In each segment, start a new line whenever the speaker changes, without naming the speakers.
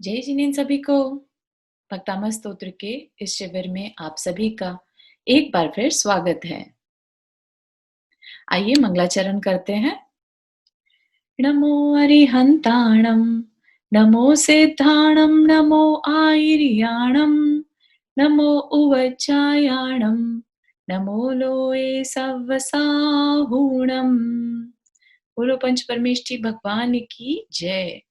जय जिनेन सभी को। भक्तामृत स्तोत्र के इस शिविर में आप सभी का एक बार फिर स्वागत है। आइए मंगलाचरण करते हैं। नमो अरिहंताणं, नमो सिद्धाणं, नमो आयर्याणं, नमो उवचायाणं, नमो लोए सव्वसाहूणम्। बोलो पंच परमेष्ठी भगवान की जय।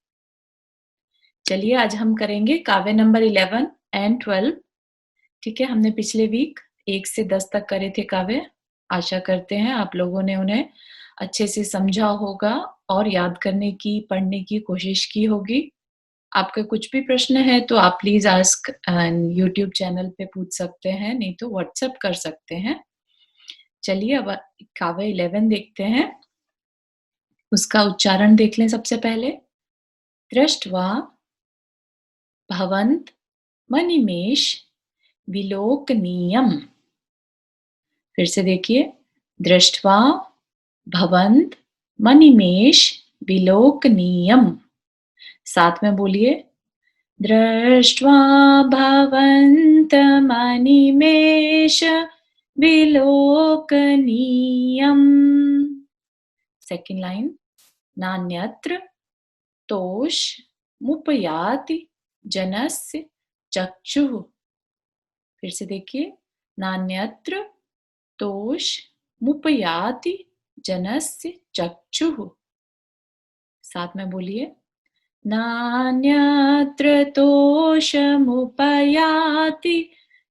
चलिए आज हम करेंगे काव्य नंबर 11 एंड 12। ठीक है, हमने पिछले वीक 1 से 10 तक करे थे काव्य। आशा करते हैं आप लोगों ने उन्हें अच्छे से समझा होगा और याद करने की, पढ़ने की कोशिश की होगी। आपके कुछ भी प्रश्न है तो आप प्लीज आस्क यूट्यूब चैनल पे पूछ सकते हैं, नहीं तो व्हाट्सएप कर सकते हैं। चलिए अब काव्य 11 देखते हैं। उसका उच्चारण देख लें सबसे पहले। दृष्ट्वा भवन्त मनिमेष विलोकनीयम। फिर से देखिए, दृष्ट्वा भवन्त मनिमेष विलोकनीयम। साथ में बोलिए, दृष्ट्वा भवन्त मनिमेष विलोकनीयम। सेकंड लाइन, नान्यत्र तोष मुपयाति जनस्य चक्षुः। फिर से देखिए, नान्यत्र तोष मुपयाति जनस्य चक्षुः। साथ में बोलिए, नान्यत्र तोषमुपयाति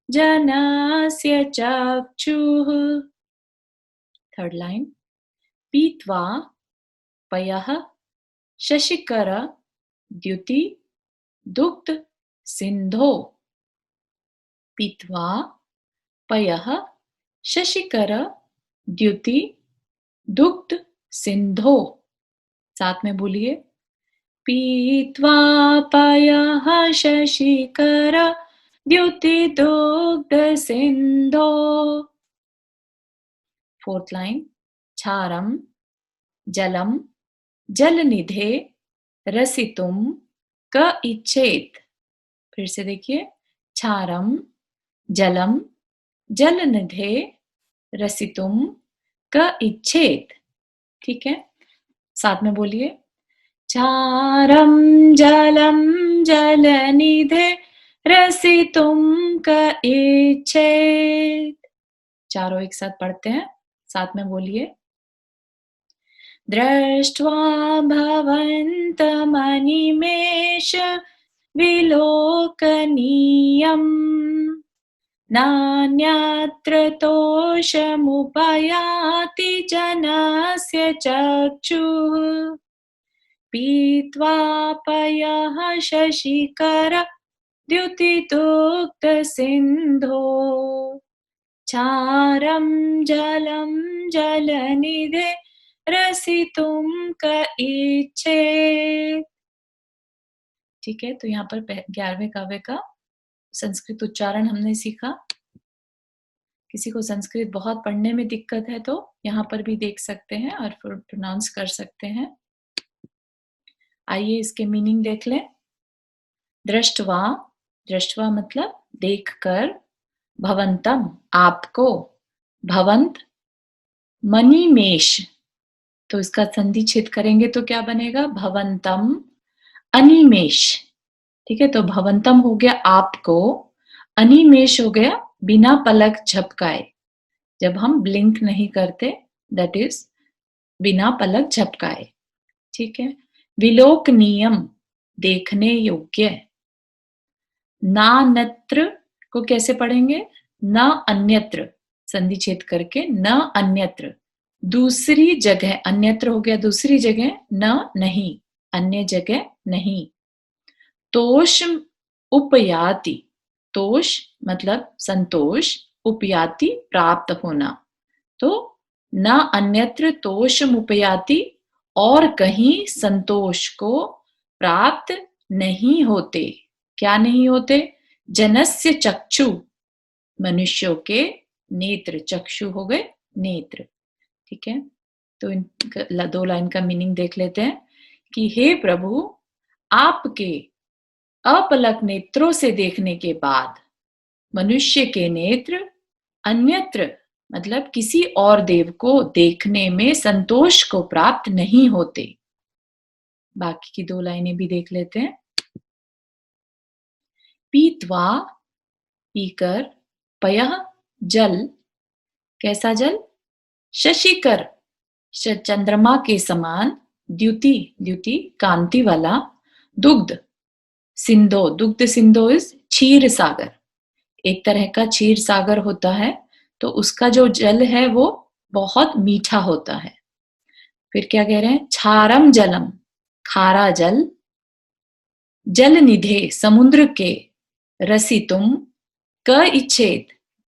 जनस्य चक्षुः। थर्ड लाइन, पीत्वा पयः शशिकर द्युति दुग्ध सिंधो। पीत्वा पयः शशिकर द्युति दुग्ध सिंधो। साथ में बोलिए, पीत्वा पयः शशिकर द्युति दुग्ध सिंधो। फोर्थ लाइन, क्षारम जलम जलनिधे रसितुम क इच्छेत। फिर से देखिए, क्षारम जलम जलनिधे रसितुम क इच्छेत। ठीक है, साथ में बोलिए, क्षारम जलम जलनिधे रसितुम क इच्छेत। चारों एक साथ पढ़ते हैं, साथ में बोलिए, दृष्ट्वा भवन्तमनिमेष विलोकनीयम् नान्यत्र तोषमुपयाति जनस्य चक्षुः। पीत्वा पयः शशिकर द्युतिदुग्ध सिंधो। क्षारं जलं जलनिधे रसितुम क इच्छेत। ठीक है, तो यहाँ पर 11वें काव्य का संस्कृत उच्चारण हमने सीखा। किसी को संस्कृत बहुत पढ़ने में दिक्कत है तो यहाँ पर भी देख सकते हैं और फिर प्रोनाउंस कर सकते हैं। आइए इसके मीनिंग देख लें। दृष्ट्वा, दृष्ट्वा मतलब देखकर, भवंतम आपको, भवंत मनिमेष, तो इसका संधि छेद करेंगे तो क्या बनेगा, भवंतम अनिमेष। ठीक है, तो भवंतम हो गया आपको, अनिमेष हो गया बिना पलक झपकाए, जब हम ब्लिंक नहीं करते, दैट इज बिना पलक झपकाए। ठीक है, विलोकनीयम देखने योग्य। नान्यत्र को कैसे पढ़ेंगे, न अन्यत्र, संधि छेद करके, न अन्यत्र दूसरी जगह, अन्यत्र हो गया दूसरी जगह, न नहीं अन्य जगह नहीं। तोष उपयाति, तोष मतलब संतोष, उपयाति प्राप्त होना, तो न अन्यत्र तोषमुपयाति और कहीं संतोष को प्राप्त नहीं होते। क्या नहीं होते, जनस्य चक्षु मनुष्यों के नेत्र, चक्षु हो गए नेत्र। ठीक है, तो इन 2 लाइन का मीनिंग देख लेते हैं कि हे प्रभु, आपके अपलक नेत्रों से देखने के बाद मनुष्य के नेत्र अन्यत्र मतलब किसी और देव को देखने में संतोष को प्राप्त नहीं होते। बाकी की 2 लाइनें भी देख लेते हैं। पीत्वा पीकर पयः जल, कैसा जल? शशिकर चंद्रमा के समान, द्युति द्युति कांति वाला, दुग्ध सिंधो, दुग्ध सिंधो इज क्षीर सागर, एक तरह का क्षीर सागर होता है, तो उसका जो जल है वो बहुत मीठा होता है। फिर क्या कह रहे हैं? क्षारम जलम, खारा जल, जल निधे समुद्र के, रसितुम क इच्छेद,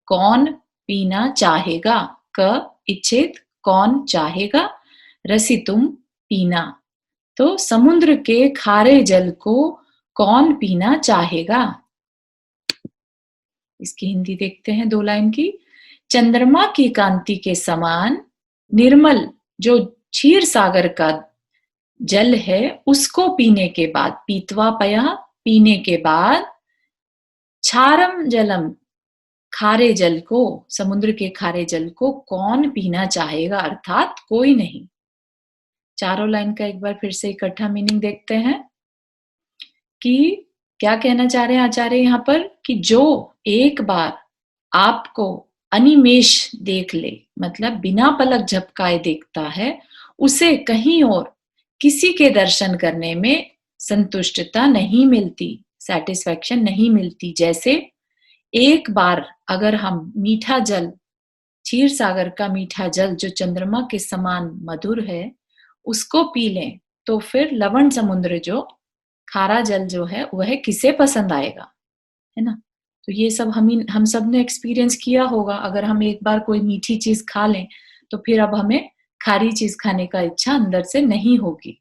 कौन पीना चाहेगा, क इच्छेद कौन चाहेगा, रसितुम पीना, तो समुद्र के खारे जल को कौन पीना चाहेगा। इसकी हिंदी देखते हैं 2 लाइन की। चंद्रमा की कांति के समान निर्मल जो क्षीर सागर का जल है उसको पीने के बाद, पीतवा पया पीने के बाद, क्षारम जलम खारे जल को, समुद्र के खारे जल को कौन पीना चाहेगा, अर्थात कोई नहीं। चारों लाइन का एक बार फिर से इकट्ठा मीनिंग देखते हैं कि क्या कहना चाह रहे हैं आचार्य यहाँ पर कि जो एक बार आपको अनिमेष देख ले, मतलब बिना पलक झपकाए देखता है, उसे कहीं और किसी के दर्शन करने में संतुष्टता नहीं मिलती, सेटिस्फैक्शन नहीं मिलती। जैसे एक बार अगर हम मीठा जल, क्षीर सागर का मीठा जल जो चंद्रमा के समान मधुर है, उसको पी लें तो फिर लवण समुद्र जो खारा जल जो है वह किसे पसंद आएगा, है ना। तो ये सब हम सब ने एक्सपीरियंस किया होगा। अगर हम एक बार कोई मीठी चीज खा लें तो फिर अब हमें खारी चीज खाने का इच्छा अंदर से नहीं होगी।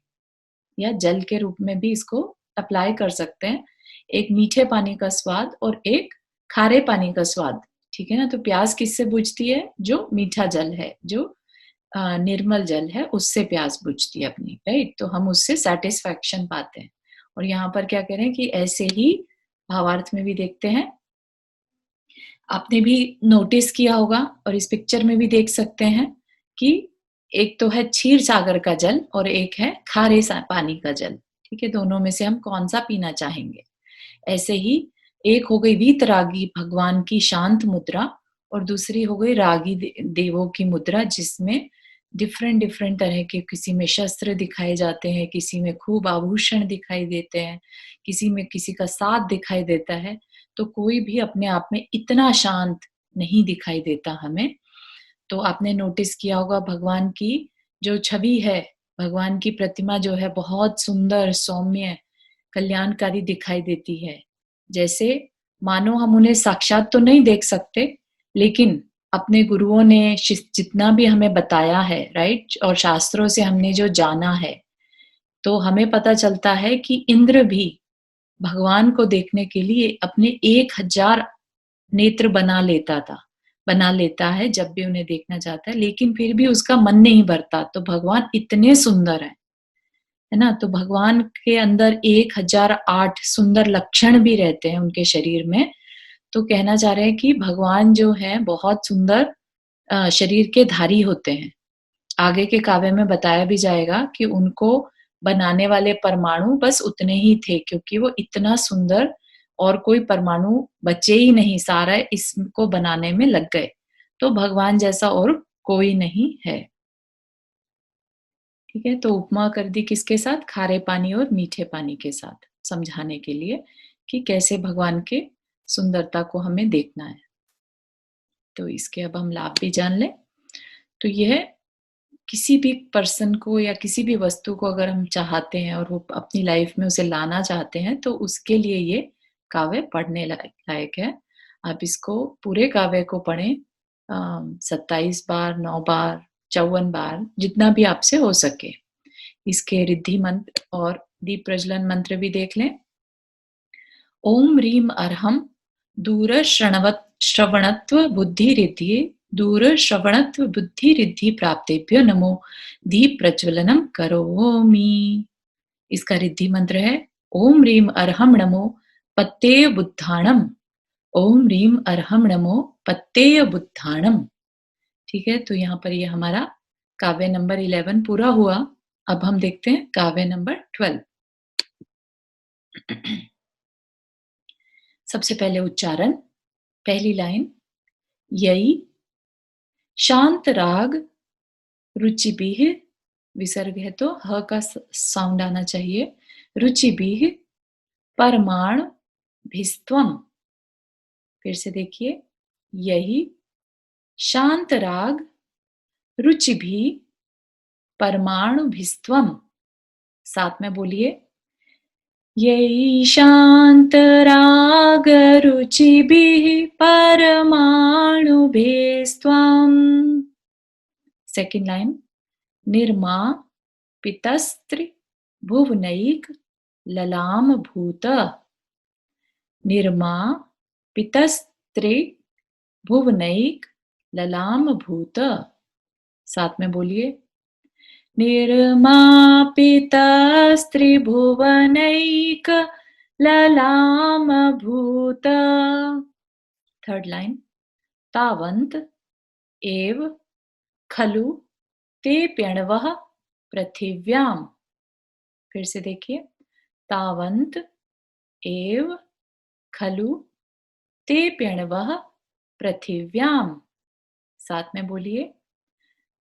या जल के रूप में भी इसको अप्लाई कर सकते हैं, एक मीठे पानी का स्वाद और एक खारे पानी का स्वाद, ठीक है ना। तो प्यास किससे बुझती है? जो मीठा जल है, जो निर्मल जल है, उससे प्यास बुझती है अपनी, राइट। तो हम उससे सेटिस्फैक्शन पाते हैं। और यहाँ पर क्या कह रहे हैं कि ऐसे ही भावार्थ में भी देखते हैं। आपने भी नोटिस किया होगा और इस पिक्चर में भी देख सकते हैं कि एक तो है क्षीर सागर का जल और एक है खारे पानी का जल, ठीक है। दोनों में से हम कौन सा पीना चाहेंगे? ऐसे ही एक हो गई वीतरागी भगवान की शांत मुद्रा और दूसरी हो गई रागी देवों की मुद्रा, जिसमें डिफरेंट डिफरेंट तरह के, किसी में शस्त्र दिखाए जाते हैं, किसी में खूब आभूषण दिखाई देते हैं, किसी में किसी का साथ दिखाई देता है। तो कोई भी अपने आप में इतना शांत नहीं दिखाई देता हमें। तो आपने नोटिस किया होगा भगवान की जो छवि है, भगवान की प्रतिमा जो है बहुत सुंदर, सौम्य, कल्याणकारी दिखाई देती है। जैसे मानो हम उन्हें साक्षात तो नहीं देख सकते, लेकिन अपने गुरुओं ने जितना भी हमें बताया है, राइट, और शास्त्रों से हमने जो जाना है, तो हमें पता चलता है कि इंद्र भी भगवान को देखने के लिए अपने 1000 नेत्र बना लेता है जब भी उन्हें देखना चाहता है, लेकिन फिर भी उसका मन नहीं भरता। तो भगवान इतने सुंदर है ना। तो भगवान के अंदर 1008 सुंदर लक्षण भी रहते हैं उनके शरीर में। तो कहना चाह रहे हैं कि भगवान जो है बहुत सुंदर शरीर के धारी होते हैं। आगे के काव्य में बताया भी जाएगा कि उनको बनाने वाले परमाणु बस उतने ही थे, क्योंकि वो इतना सुंदर, और कोई परमाणु बचे ही नहीं, सारा इसको बनाने में लग गए। तो भगवान जैसा और कोई नहीं है, ठीक है। तो उपमा कर दी किसके साथ? खारे पानी और मीठे पानी के साथ, समझाने के लिए कि कैसे भगवान के सुंदरता को हमें देखना है। तो इसके अब हम लाभ भी जान लें। तो यह किसी भी पर्सन को या किसी भी वस्तु को अगर हम चाहते हैं और वो अपनी लाइफ में उसे लाना चाहते हैं, तो उसके लिए ये काव्य पढ़ने लायक है। आप इसको पूरे काव्य को पढ़ें 27 बार, 9 बार, 54 बार, जितना भी आपसे हो सके। इसके रिद्धि मंत्र और दीप प्रज्वलन मंत्र भी देख लें। ओम ह्रीम अर्हम दूर श्रवणत्व बुद्धि रिद्धि, दूर श्रवणत्व बुद्धि रिद्धि प्राप्तेभ्यो नमो दीप प्रज्वलनम करोमि। इसका रिद्धि मंत्र है ओम ह्रीम अर्हम नमो पत्तेय बुद्धाणम, ओम ह्रीम अर्हम नमो पत्तेय बुद्धाणम। ठीक है, तो यहाँ पर ये हमारा काव्य नंबर 11 पूरा हुआ। अब हम देखते हैं काव्य नंबर 12। सबसे पहले उच्चारण, पहली लाइन, यई शांत राग रुचिभिः, विसर्ग है तो ह का साउंड आना चाहिए, रुचिभिः परमाणुभिस्त्वम्। फिर से देखिए, यही शांत राग रुचिभिः परमाणुभिस्त्वम्। साथ में बोलिए, यही शांत राग रुचिभिः परमाणुभिस्त्वम्। सेकंड लाइन, निर्मा पितस्त्री भुवनैक ललाम भूत, निर्मा पितस्त्री भुवनैक ललाम भूत। साथ में बोलिए, निर्मापितस्त्रिभुवनैक ललाम भूत। थर्ड लाइन, तावंत एव खलु ते प्यणवः पृथिव्याम। फिर से देखिए, तावंत एव खलु ते प्यणवः पृथिव्याम। साथ में बोलिए,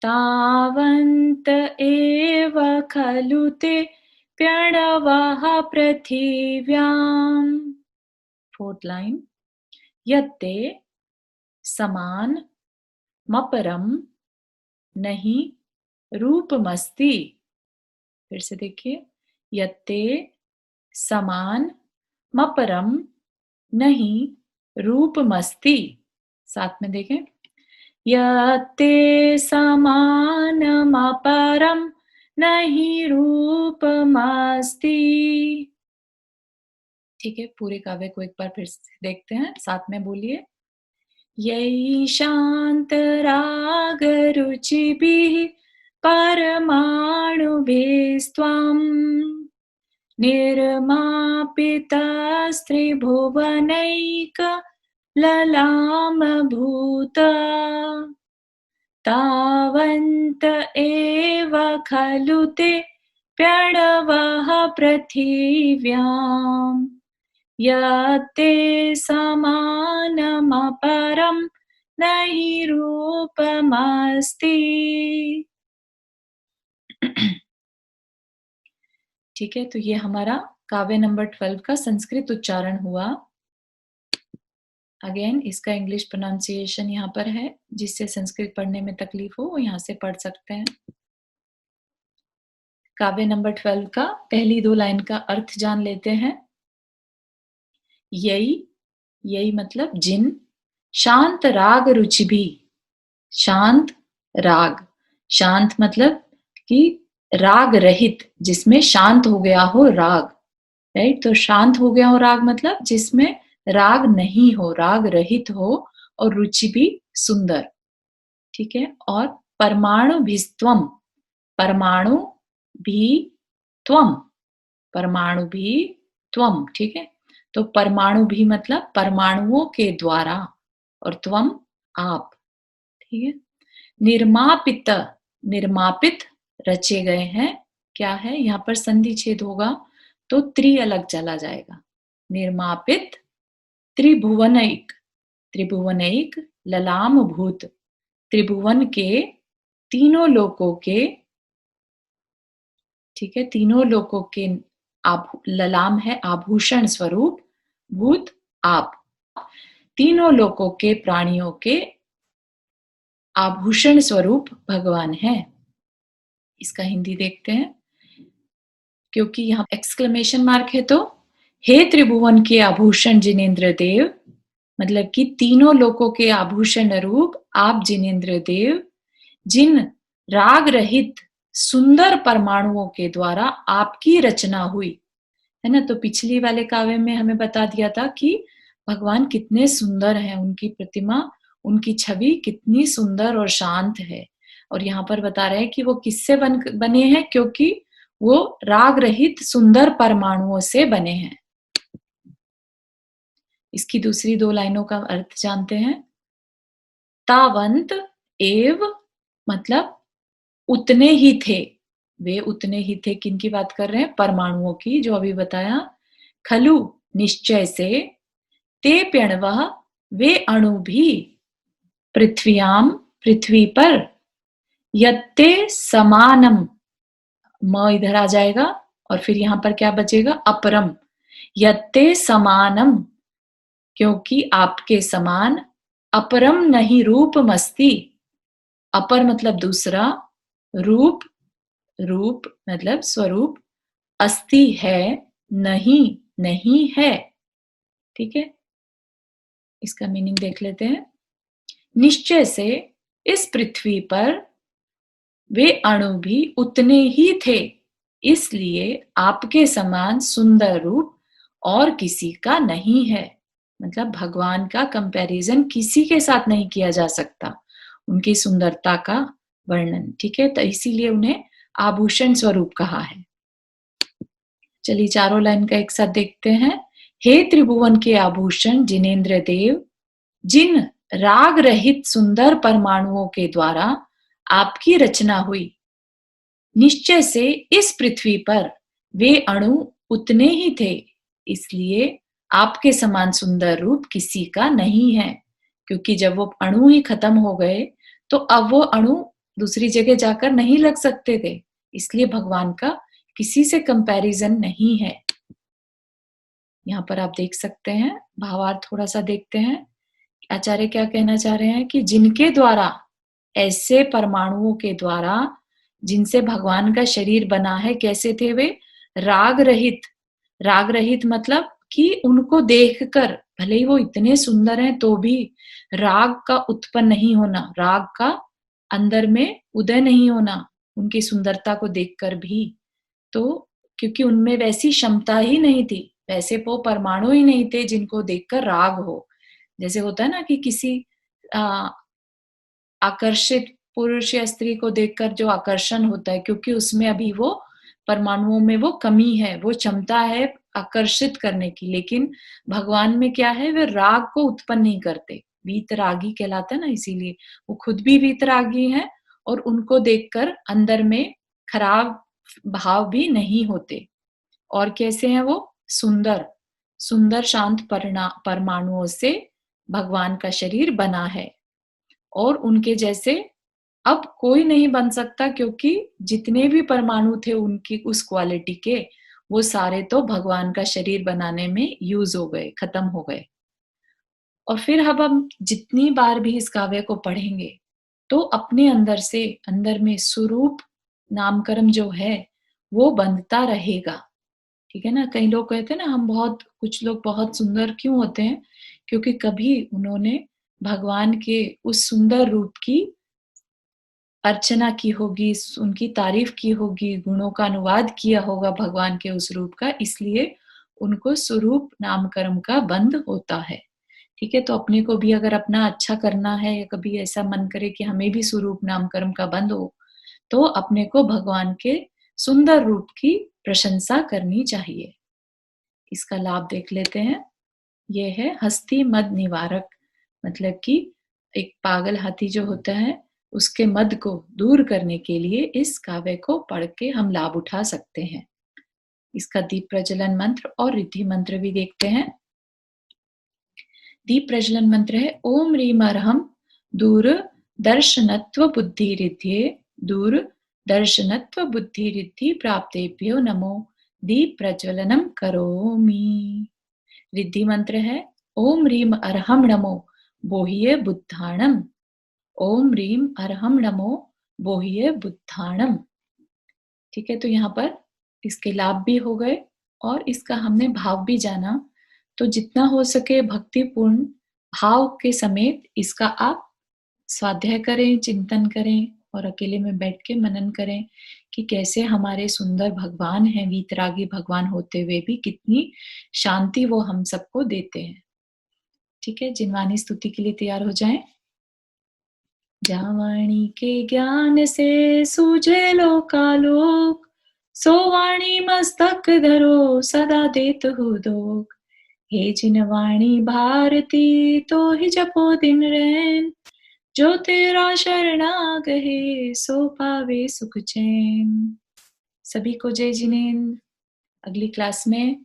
तावंत एव खलु ते प्यणवः पृथिव्याम। फोर्थ लाइन, यत्ते समान मपरम नहीं रूपमस्ति। फिर से देखिए, यत्ते समान मपरम नहीं रूपमस्ति। साथ में देखें, यत्ते समानमपरम नहीं रूपमस्ति। ठीक है, पूरे काव्य को एक बार फिर से देखते हैं, साथ में बोलिए, यही शांत राग रुचिभिः परमाणुभिस्त्वम्, निर्मापितस्त्रिभुवनैक ललाम भूत, तावन्त एव खलु ते प्यणवः पृथिव्याम्, यत्ते समानमपरं नहि रूपमस्ति। ठीक है, तो ये हमारा काव्य नंबर 12 का संस्कृत उच्चारण हुआ। अगेन इसका इंग्लिश प्रोनाउंसिएशन यहाँ पर है, जिससे संस्कृत पढ़ने में तकलीफ हो वो यहाँ से पढ़ सकते हैं। काव्य नंबर 12 का पहली 2 लाइन का अर्थ जान लेते हैं। यही, यही मतलब जिन, शांत राग रुचि भी, शांत राग, शांत मतलब कि राग रहित, जिसमें शांत हो गया हो राग, राइट। तो शांत हो गया हो राग मतलब जिसमें राग नहीं हो, राग रहित हो, और रुचि भी सुंदर। ठीक है, और परमाणु भिस्त्वम, परमाणु भी त्वम, परमाणु भी त्वम। ठीक है, तो परमाणु भी मतलब परमाणुओं के द्वारा, और त्वम आप। ठीक है, निर्मापित, निर्मापित रचे गए हैं, क्या है यहाँ पर संधि छेद होगा तो त्रि अलग चला जाएगा। निर्मापित त्रिभुवनैक, त्रिभुवनैक ललाम भूत, त्रिभुवन के, तीनों लोकों के, ठीक है, तीनों लोकों के ललाम है आभूषण स्वरूप, भूत आप, तीनों लोकों के प्राणियों के आभूषण स्वरूप भगवान है। इसका हिंदी देखते हैं, क्योंकि यहाँ एक्सक्लेमेशन मार्क है तो हे त्रिभुवन के आभूषण जिनेन्द्र देव, मतलब कि तीनों लोकों के आभूषण रूप आप जिनेन्द्र देव, जिन राग रहित सुंदर परमाणुओं के द्वारा आपकी रचना हुई है ना। तो पिछली वाले काव्य में हमें बता दिया था कि भगवान कितने सुंदर हैं, उनकी प्रतिमा, उनकी छवि कितनी सुंदर और शांत है। और यहाँ पर बता रहे हैं कि वो किससे बने हैं, क्योंकि वो राग रहित सुंदर परमाणुओं से बने हैं। इसकी दूसरी 2 लाइनों का अर्थ जानते हैं। तावंत एव मतलब उतने ही थे। वे उतने ही थे, किनकी बात कर रहे हैं? परमाणुओं की, जो अभी बताया। खलु निश्चय से, ते प्यणवः वे अणु भी, पृथ्व्याम पृथ्वी पर, यत्ते समानम, म इधर आ जाएगा और फिर यहां पर क्या बचेगा? अपरम। यत्ते समानम, क्योंकि आपके समान, अपरम नहीं रूपमस्ति। अपर मतलब दूसरा, रूप, रूप मतलब स्वरूप, अस्ति है, नहीं, नहीं है। ठीक है, इसका मीनिंग देख लेते हैं। निश्चय से इस पृथ्वी पर वे अणु भी उतने ही थे, इसलिए आपके समान सुंदर रूप और किसी का नहीं है। मतलब भगवान का कंपैरिजन किसी के साथ नहीं किया जा सकता, उनकी सुंदरता का वर्णन। ठीक है, तो इसीलिए उन्हें आभूषण स्वरूप कहा है। चलिए चारों लाइन का एक साथ देखते हैं। हे त्रिभुवन के आभूषण जिनेन्द्र देव, जिन राग रहित सुंदर परमाणुओं के द्वारा आपकी रचना हुई, निश्चय से इस पृथ्वी पर वे अणु उतने ही थे, इसलिए आपके समान सुंदर रूप किसी का नहीं है। क्योंकि जब वो अणु ही खत्म हो गए तो अब वो अणु दूसरी जगह जाकर नहीं लग सकते थे, इसलिए भगवान का किसी से कंपैरिजन नहीं है। यहाँ पर आप देख सकते हैं, भावार्थ थोड़ा सा देखते हैं। आचार्य क्या कहना चाह रहे हैं कि जिनके द्वारा, ऐसे परमाणुओं के द्वारा जिनसे भगवान का शरीर बना है, कैसे थे वे? राग रहित। राग रहित मतलब कि उनको देखकर, भले ही वो इतने सुंदर हैं तो भी राग का उत्पन्न नहीं होना, राग का अंदर में उदय नहीं होना उनकी सुंदरता को देखकर भी। तो क्योंकि उनमें वैसी क्षमता ही नहीं थी, वैसे वो परमाणु ही नहीं थे जिनको देखकर राग हो। जैसे होता है ना कि किसी आकर्षित पुरुष या स्त्री को देखकर जो आकर्षण होता है, क्योंकि उसमें अभी वो परमाणुओं में वो कमी है, वो क्षमता है आकर्षित करने की। लेकिन भगवान में क्या है? वे राग को उत्पन्न नहीं करते, वीतरागी कहलाता है ना, इसीलिए वो खुद भी वीतरागी हैं और उनको देखकर अंदर में खराब भाव भी नहीं होते। और कैसे हैं वो? सुंदर, सुंदर शांत परमाणुओं से भगवान का शरीर बना है और उनके जैसे अब कोई नहीं बन सकता, क्योंकि जितने भी परमाणु थे उनकी उस क्वालिटी के, वो सारे तो भगवान का शरीर बनाने में यूज हो गए, खत्म हो गए। और फिर अब हम जितनी बार भी इस काव्य को पढ़ेंगे तो अपने अंदर से, अंदर में स्वरूप नामकरण जो है वो बंधता रहेगा। ठीक है ना, कई लोग कहते हैं ना, हम बहुत, कुछ लोग बहुत सुंदर क्यों होते हैं? क्योंकि कभी उन्होंने भगवान के उस सुंदर रूप की अर्चना की होगी, उनकी तारीफ की होगी, गुणों का अनुवाद किया होगा भगवान के उस रूप का, इसलिए उनको स्वरूप नामकरण का बंध होता है। ठीक है, तो अपने को भी अगर अपना अच्छा करना है या कभी ऐसा मन करे कि हमें भी स्वरूप नामकरण का बंध हो, तो अपने को भगवान के सुंदर रूप की प्रशंसा करनी चाहिए। इसका लाभ देख लेते हैं। यह है हस्ती मद निवारक, मतलब कि एक पागल हाथी जो होता है उसके मद को दूर करने के लिए इस काव्य को पढ़ के हम लाभ उठा सकते हैं। इसका दीप प्रज्वलन मंत्र और रिद्धि मंत्र भी देखते हैं। दीप प्रज्वलन मंत्र है ओम ह्रीम अरहम दूर दर्शनत्व बुद्धि रिद्धि, दूर दर्शनत्व बुद्धि रिद्धि प्राप्तेभ्यो नमो दीप प्रज्वलनम करोमि। रिद्धि मंत्र है ओम ह्रीम अरहम नमो बोह्य बुद्धाणम, ओम ह्रीम अरहम नमो बोह्य बुद्धाणम। ठीक है, तो यहाँ पर इसके लाभ भी हो गए और इसका हमने भाव भी जाना। तो जितना हो सके भक्तिपूर्ण भाव के समेत इसका आप स्वाध्याय करें, चिंतन करें और अकेले में बैठ के मनन करें कि कैसे हमारे सुंदर भगवान हैं, वीतरागी भगवान होते हुए भी कितनी शांति वो हम सबको देते हैं। ठीक है, जिनवानी स्तुति के लिए तैयार हो जाएं। जावाणी के ज्ञान से सूझे लोकालोक, सो वाणी मस्तक धरो सदा देत हो दोक, हे जिनवाणी भारती तो ही जपो दिन रैन, जो तेरा शरणागहे सो पावे सुख चैन। सभी को जय जिनेन्द्र। अगली क्लास में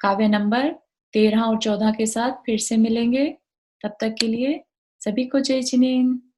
काव्य नंबर 13 और 14 के साथ फिर से मिलेंगे। तब तक के लिए सभी को जय जिनेन्द्र।